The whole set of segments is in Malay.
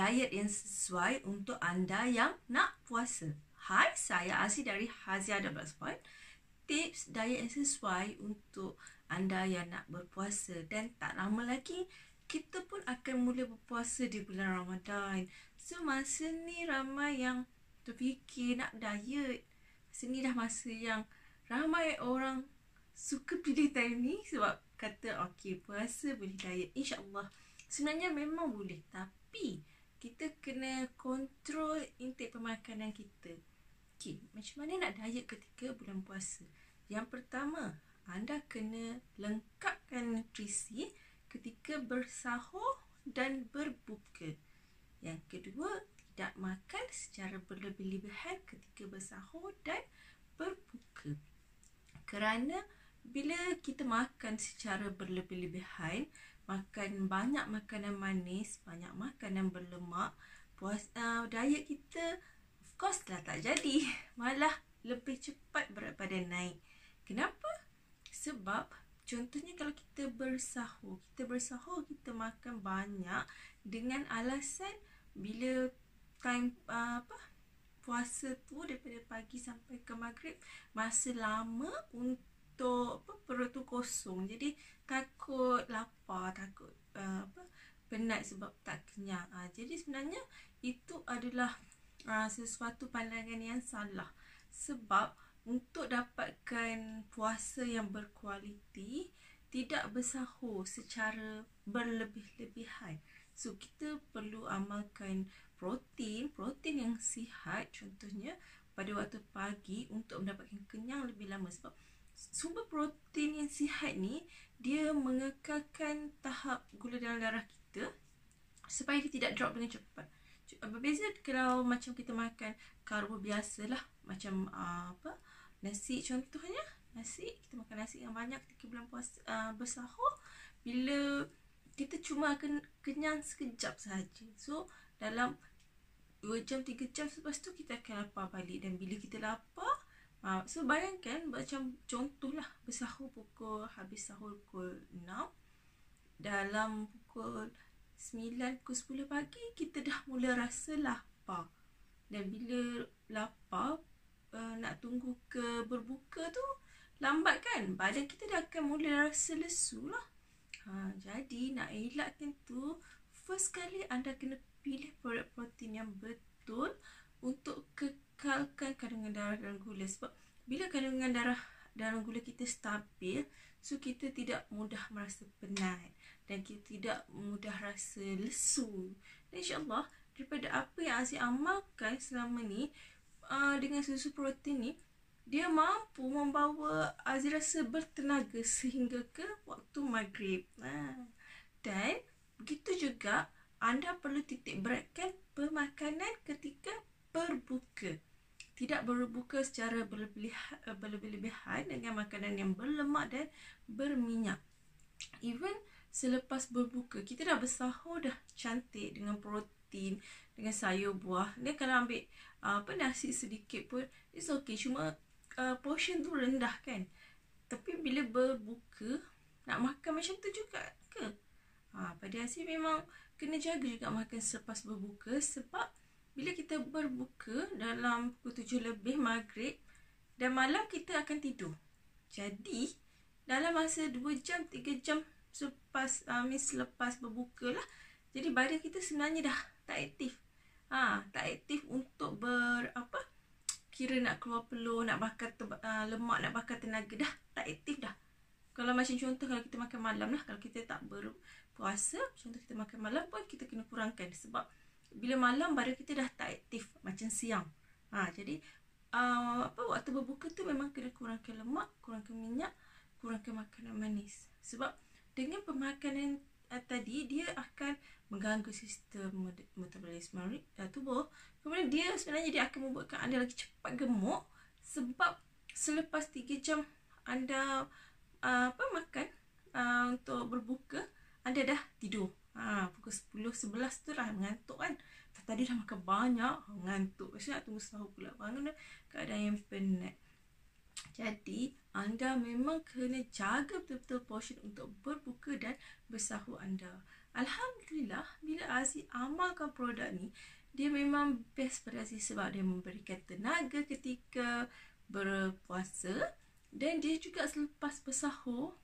diet yang sesuai untuk anda yang nak puasa. Hai, saya Aziz dari Hazia The Blogspot. Tips diet yang sesuai untuk anda yang nak berpuasa. Dan tak lama lagi, kita pun akan mula berpuasa di bulan Ramadan. So, masa ni ramai yang terfikir nak diet. Masa ni dah masa yang ramai orang suka pilih time ni sebab kata okey, puasa boleh diet, insyaAllah. Sebenarnya memang boleh, tapi kita kena kontrol intake pemakanan kita. Okey, macam mana nak diet ketika bulan puasa? Yang pertama, anda kena lengkapkan nutrisi ketika bersahur dan berbuka. Yang kedua, tidak makan secara berlebih-lebihan ketika bersahur dan berbuka. Kerana bila kita makan secara berlebih-lebihan, makan banyak makanan manis, banyak makanan berlemak, diet kita of course lah tak jadi. Malah lebih cepat berat badan naik. Kenapa? Sebab contohnya kalau kita bersahur, kita makan banyak dengan alasan bila time puasa tu daripada pagi sampai ke maghrib masa lama untuk perut tu kosong. Jadi takut lapar, takut penat sebab tak kenyang. Jadi sebenarnya itu adalah sesuatu pandangan yang salah. Sebab untuk dapatkan puasa yang berkualiti, tidak bersahur secara berlebih-lebihan. So, kita perlu amalkan protein yang sihat, contohnya pada waktu pagi untuk mendapatkan kenyang lebih lama. Sebab sumber protein yang sihat ni, dia mengekalkan tahap gula dalam darah kita supaya dia tidak drop dengan cepat. Berbeza kalau macam kita makan karbo biasalah, macam nasi contohnya. Kita makan nasi yang banyak ketika bulan puasa, bersahur, bila kita cuma akan kenyang sekejap sahaja. So, dalam 2 jam, 3 jam selepas tu kita akan lapar balik. Dan bila kita lapar, so bayangkan macam contohlah bersahur habis sahur pukul 6, dalam pukul 9, pukul 10 pagi kita dah mula rasa lapar. Dan bila lapar, nak tunggu ke berbuka tu lambat kan, badan kita dah akan mula rasa lesu lah. Jadi nak elakkan tu, first kali anda kena pilih produk protein yang betul untuk kekalkan kandungan darah dan gula. Sebab bila kandungan darah dan gula kita stabil, so kita tidak mudah merasa penat dan kita tidak mudah rasa lesu. Dan insyaAllah daripada apa yang Aziz amalkan selama ni, dengan susu protein ni, dia mampu membawa Aziz rasa bertenaga sehingga ke waktu maghrib. Dan begitu juga anda perlu titik beratkan pemakanan ketika berbuka. Tidak berbuka secara berlebih-lebihan dengan makanan yang berlemak dan berminyak. Even selepas berbuka, kita dah bersahur dah cantik dengan protein, dengan sayur buah. Dan kalau ambil nasi sedikit pun it's okay, cuma portion tu rendah kan. Tapi bila berbuka, nak makan macam tu juga ke? Pada Aziz memang kena jaga juga makan selepas berbuka. Sebab bila kita berbuka dalam pukul 7 lebih maghrib, dan malam kita akan tidur. Jadi dalam masa 2 jam, 3 jam selepas berbuka lah, jadi badan kita sebenarnya dah tak aktif. Tak aktif untuk kira nak keluar peluh, nak bakar lemak, nak bakar tenaga, dah tak aktif dah. Kalau macam contoh, kalau kita makan malam lah, kalau kita tak berpuasa, contoh kita makan malam pun kita kena kurangkan. Sebab bila malam badan kita dah tak aktif macam siang. Jadi waktu berbuka tu memang kena kurangkan lemak, kurangkan minyak, kurangkan makanan manis. Sebab dengan pemakanan tadi, dia akan mengganggu sistem metabolisme tubuh. Kemudian dia sebenarnya dia akan membuatkan anda lagi cepat gemuk. Sebab selepas 3 jam anda makan untuk berbuka, anda dah tidur. Pukul 10, 11 tu dah mengantuk kan. Tadi dah makan banyak, ngantuk. Lepas nak tunggu sahur pula, bangun keadaan yang penat. Jadi anda memang kena jaga betul-betul portion untuk berbuka dan bersahur anda. Alhamdulillah, bila Aziz amalkan produk ni, dia memang best pada Aziz sebab dia memberikan tenaga ketika berpuasa, dan dia juga selepas bersahur,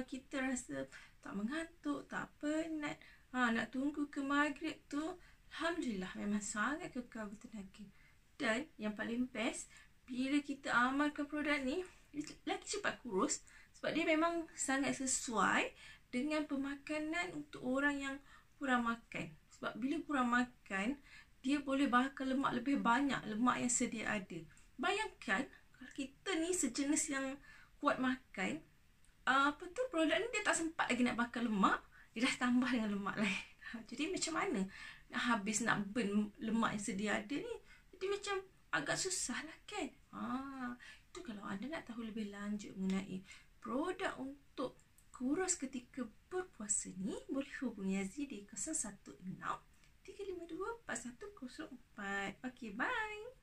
kita rasa tak mengantuk, tak penat. Nak tunggu ke maghrib tu, Alhamdulillah memang sangat kekal bertenaga. Dan yang paling best, bila kita amalkan produk ni, lagi cepat kurus sebab dia memang sangat sesuai dengan pemakanan untuk orang yang kurang makan. Sebab bila kurang makan, dia boleh bakar lemak lebih banyak, lemak yang sedia ada. Bayangkan kalau kita ni sejenis yang kuat makan, produk ni dia tak sempat lagi nak bakar lemak, dia dah tambah dengan lemak lain. Jadi macam mana nak habis, nak burn lemak yang sedia ada ni? Jadi macam agak susah lah kan. Itu kalau anda nak tahu lebih lanjut mengenai produk untuk kurus ketika berpuasa ni, boleh hubungi Aziz di 016 352 4104. Okay, bye.